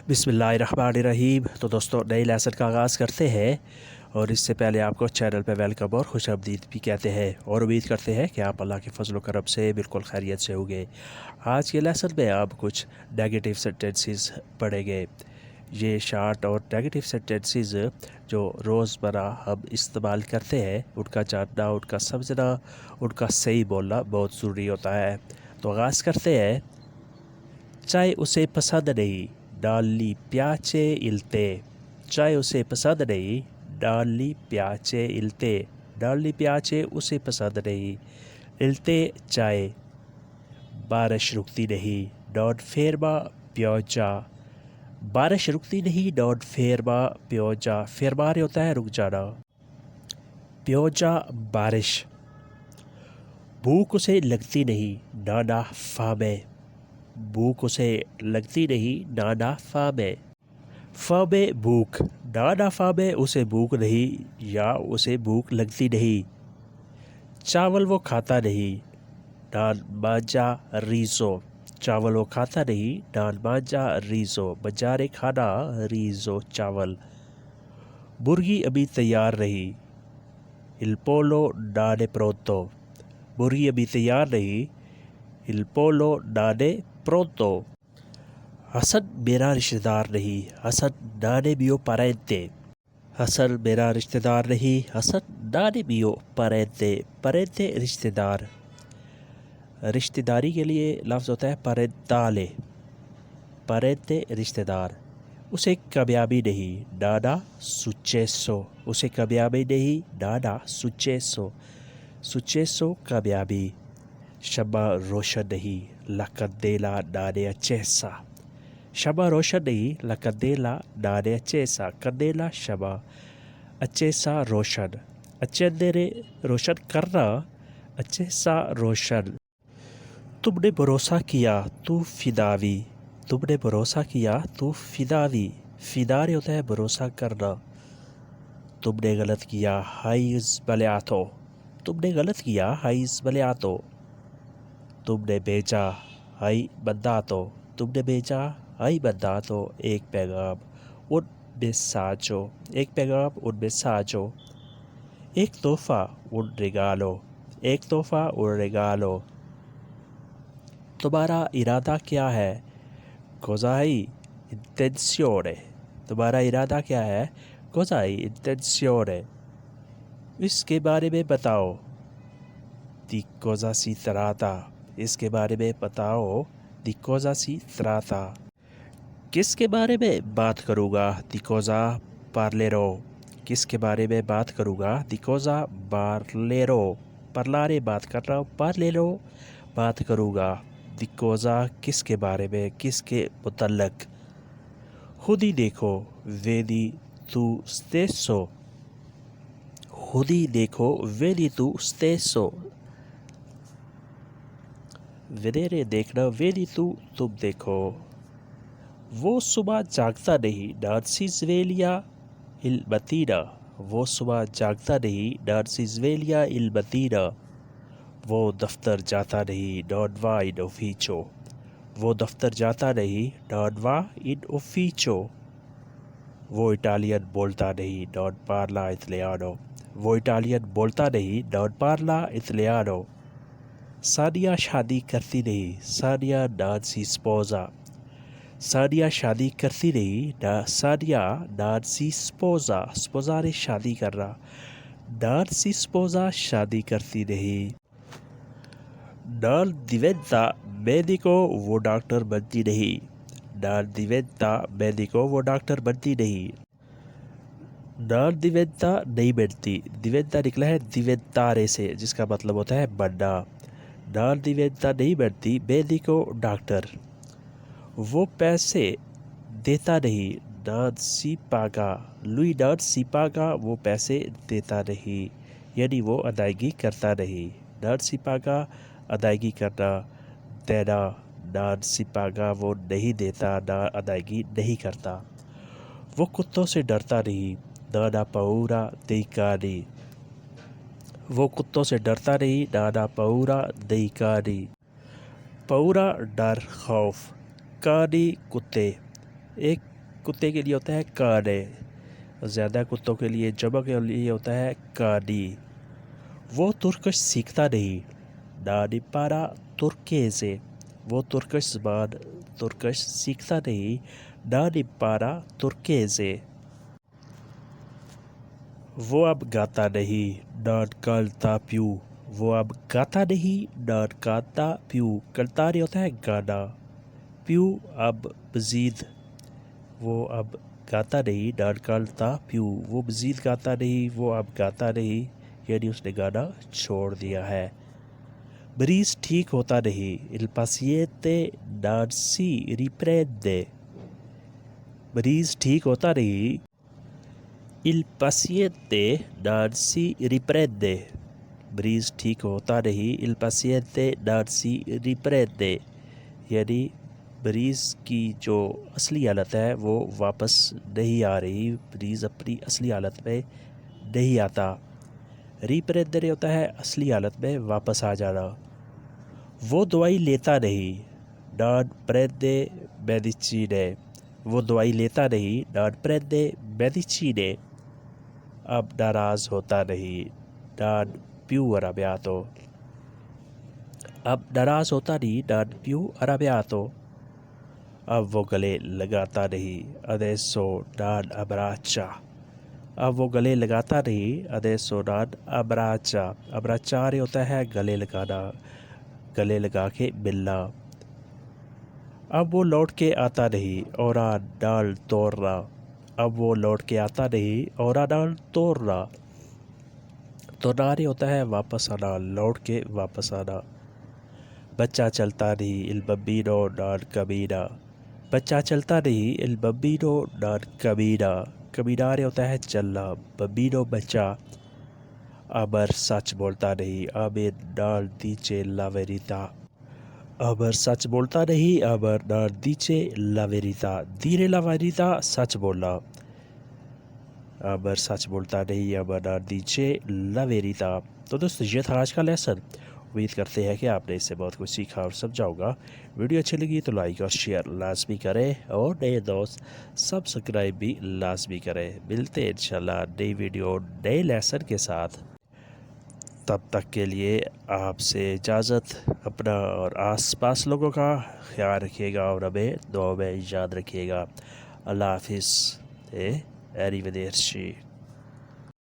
बिस्मिल्लाहिर्रहमानिर्रहीम। तो दोस्तों नई लेसन का आगाज़ करते हैं और इससे पहले आपको चैनल पर वेलकम और खुश आमदीद भी कहते हैं और उम्मीद करते हैं कि आप अल्लाह के फजल करम से बिल्कुल खैरियत से होंगे। आज के लेसन में आप कुछ नेगेटिव सेंटेंसेस पढ़ेंगे। ये शार्ट और नेगेटिव सेंटेंसेस जो रोज़मर्रा हम इस्तेमाल करते हैं उनका जानना, उनका समझना, उनका सही बोलना बहुत ज़रूरी होता है। तो आगाज़ करते हैं। चाय उसे पसंद नहीं, डाली प्याचे इल्ते। चाय उसे पसंद नहीं, डाली प्याचे इल्ते। डाली प्याचे उसे पसंद नहीं, इल्ते चाय। बारिश रुकती नहीं, डॉन फेरमा प्योजा। बारिश रुकती नहीं, डॉन फेरमा प्योजा। फेरमार होता है रुक जाना, प्योजा बारिश। भूख उसे लगती नहीं, नाना फामे। भूख उसे लगती नहीं, नाना फामे। फामे भूख, नाना फामे उसे भूख नहीं या उसे भूख लगती नहीं। चावल वो खाता नहीं, नान मांजा रीज़ो। चावल वो खाता नहीं, नान मांजा रीज़ो। बजारे खाना, रीज़ो चावल। मुर्गी अभी तैयार नहीं, इल पोलो नाने प्रोंतो। मुर्गी अभी तैयार नहीं, इल पोलो नाने प्रोंतो। हसन मेरा रिश्तेदार नहीं, हसन नाने मियो पारेंते। हसन मेरा रिश्तेदार नहीं, हसन नाने मियो पारेंते। पारेंते रिश्तेदार। रिश्तेदारी के लिए लफ्ज़ होता है पारेंताले। पारेंते रिश्तेदार। उसे कामयाबी नहीं, नाना सुचेसो। उसे कामयाबी नहीं, नाना सुचेसो। सुचेसो कामयाबी। शम्मा रोशन नहीं, ला कंदेला नाने अचेसा। शम्मा रोशन नहीं, ला कंदेला नाने अचेसा। कंदेला शम्मा, अचेसा रोशन। अचेंदेरे रोशन करना, अचेसा रोशन। तुमने भरोसा किया तू फिदावी। तुमने भरोसा किया तू फिदावी। फिदारी होता है भरोसा करना। तुमने गलत किया, हाइज बलियातो। तुमने गलत किया, हाइज बलियातो। तुमने भेजा, हाई बंदातो। तुमने भेजा, हाई बंदातो एक पैगाम, उन मेसाजो। एक पैगाम उन मेसाजो। एक तोहफ़ा उन रिगालो। एक तोहफ़ा उन रिगालो। तुम्हारा इरादा क्या है, कोज़ाई इंटेंसियोने। तुम्हारा इरादा क्या है, कोज़ाई इंटेंसियोने। इसके बारे में बताओ, दी कोज़ा सी तराता। इसके बारे में बताओ, दी कोज़ा सी तराता। किसके बारे में बात करूँगा, दी कोज़ा पार्लेरो। किसके बारे में बात करूँगा, दी कोज़ा पार्लेरो। परलारे बात कर रहा हूँ, पार्लेरो बात करूँगा। दी कोज़ा किसके बारे में, किसके मुतल्लक। खुद ही देखो, वेदी तू स्टेसो। खुद ही देखो, वेदी तू स्टेसो। वेदेरे देखना, वेदी तू तुम देखो। वो सुबह जागता नहीं, नांसी ज़वेलिया इल मतीना। वो सुबह जागता नहीं, नांसी ज़वेलिया इल मतीना। वो दफ्तर जाता नहीं, नॉन वा इन ऑफिचो। वो दफ्तर जाता नहीं, नॉन वा इन ऑफिचो। वो इटालियन बोलता नहीं, नॉन पार्ला इतालियानो। वो इटालियन बोलता नहीं, नॉन पार्ला इतालियानो। सानिया शादी करती नहीं, सानिया नांसी स्पोजा। सानिया शादी करती नहीं, ना सानिया नांसी स्पोजा। स्पोजा ने शादी करना, नांसी स्पोजा शादी करती नहीं। नान दिवेंता मेडिको, वो डॉक्टर बनती नहीं। नान दिवेंता मेडिको, वो डॉक्टर बनती नहीं। नान दिवेंता नहीं बनती, दिवेंता निकला है दिवेंतारे से जिसका मतलब होता है बनना। नान दिवेंता नहीं बनती, मेडिको डॉक्टर। वो पैसे देता नहीं, नान सीपागा। लुई नान सीपागा, वो पैसे देता नहीं यानी वो अदायगी करता नहीं। नान सीपागा अदायगी करना, देना। नान सिपागा वो नहीं देता, ना अदायगी नहीं करता। वो कुत्तों से डरता नहीं, नाना पऊरा देकानी। वो कुत्तों से डरता नहीं, नाना पऊरा देकानी। पऊरा डर खौफ, कानी कुत्ते। ایک کتے کے لیے ہوتا ہے کاڈے، زیادہ کتوں کے لیے جمع کے لیے ہوتا ہے کاڈی۔ وہ ترکش سیکھتا نہیں، ڈاڈی پارا ترکیزے، وہ ترکش زبان ترکش سیکھتا نہیں، ڈاڈی پارا ترکیزے۔ وہ اب گاتا نہیں، ڈان کالتا پیو، وہ اب گاتا نہیں، ڈان کالتا پیو، کلتاری ہوتا ہے گانا، پیو اب مزید، وہ اب گاتا نہیں، ڈان کالتا پیو، وہ مزید گاتا نہیں، وہ اب گاتا نہیں، یعنی اس نے گانا چھوڑ دیا ہے۔ مریض ٹھیک ہوتا نہیں، il paziente non si riprende، مریض ٹھیک ہوتا نہیں، il paziente non si riprende، مریض ٹھیک ہوتا نہیں، il paziente non si riprende، یعنی مریض کی جو اصلی حالت ہے وہ واپس نہیں آ رہی، مریض اپنی اصلی حالت میں نہیں آتا۔ ریپریندرے ہوتا ہے اصلی حالت میں واپس آ جانا۔ وہ دوائی لیتا نہیں، نان پریندے میڈیسینے، وہ دوائی لیتا نہیں، نان پریندے میڈیسینے۔ اب ناراض ہوتا نہیں، نان پیو arrabbiato، اب ناراض ہوتا نہیں، نان پیو arrabbiato۔ اب وہ گلے لگاتا نہیں، adesso non abbraccia، اب وہ گلے لگاتا نہیں، adesso non abbraccia، abbracciare ہوتا ہے گلے لگانا، گلے لگا کے ملنا۔ اب وہ لوٹ کے آتا نہیں، ora non torna، اب وہ لوٹ کے آتا نہیں، ora non torna۔ tornare ہوتا ہے واپس آنا، لوٹ کے واپس آنا۔ بچہ چلتا نہیں، il bambino non cammina، بچہ چلتا نہیں، il bambino non cammina۔ camminare ہوتا ہے چلنا، bambino بچہ۔ امر سچ بولتا نہیں، امر non dice la verità، امر سچ بولتا نہیں، امر non dice la verità، dire la verità سچ بولنا، امر سچ بولتا نہیں، امر non dice la verità۔ تو دوستو یہ تھا آج کا لیسن، امید کرتے ہیں کہ آپ نے اس سے بہت کچھ سیکھا اور سمجھا ہوگا۔ ویڈیو اچھی لگی تو لائک اور شیئر لازمی کریں، اور نئے دوست سبسکرائب بھی لازمی کریں۔ ملتے ہیں انشاءاللہ نئی ویڈیو نئے لیسن کے ساتھ، تب تک کے لیے آپ سے اجازت، اپنا اور آس پاس لوگوں کا خیال رکھیے گا اور ہمیں دعاؤں میں یاد رکھیے گا۔ اللہ حافظ، arrivederci۔